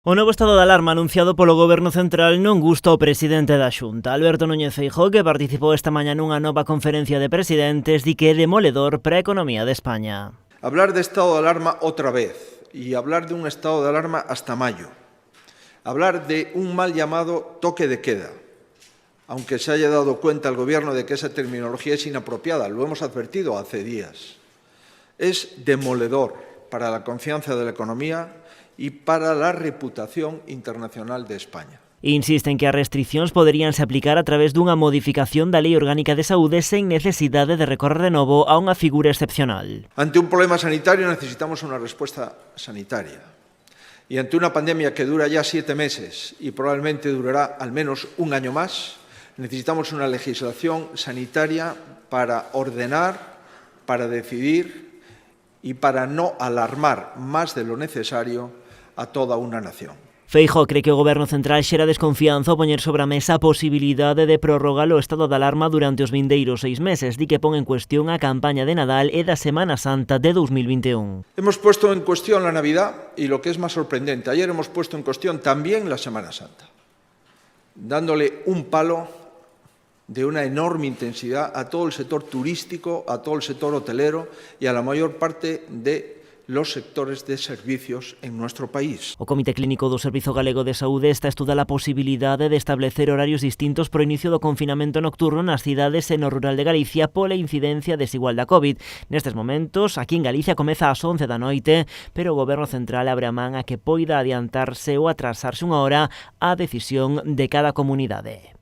O novo estado de alarma anunciado polo Goberno Central non gusta ao presidente da Xunta. Alberto Núñez Feijóo, que participou esta mañá nunha nova conferencia de presidentes, di que é demoledor para a economía de España. Hablar de estado de alarma otra vez y hablar de un estado de alarma hasta mayo. Hablar de un mal llamado toque de queda. Aunque se haya dado cuenta el Gobierno de que esa terminología es inapropiada, lo hemos advertido hace días. Es demoledor para la confianza de la economía y para la reputación internacional de España. Insiste en que as restricións poderíanse aplicar a través dunha modificación da Lei Orgánica de Saúde sen necesidade de recorrer de novo a unha figura excepcional. Ante un problema sanitario necesitamos una respuesta sanitaria. Y ante una pandemia que dura ya 7 meses y probablemente durará al menos un año más, necesitamos una legislación sanitaria para ordenar, para decidir y para no alarmar más de lo necesario a toda unha nación. Feijóo cree que o Goberno Central xera desconfianza ao poñer sobre a mesa a posibilidade de prorrogar o estado de alarma durante os vindeiros 6 meses. Di que pon en cuestión a campaña de Nadal e da Semana Santa de 2021. Hemos puesto en cuestión la Navidad y lo que es más sorprendente, ayer hemos puesto en cuestión también la Semana Santa, dándole un palo de una enorme intensidad a todo el sector turístico, a todo el sector hotelero y a la mayor parte de los sectores de servicios en nuestro país. O Comité Clínico do Servizo Galego de Saúde está a estudar a posibilidade de establecer horarios distintos pro inicio do confinamento nocturno nas cidades e no rural de Galicia pola incidencia desigual da COVID. Nestes momentos, aquí en Galicia comeza ás 11 da noite, pero o Goberno Central abre a man a que poida adiantarse ou atrasarse unha hora a decisión de cada comunidade.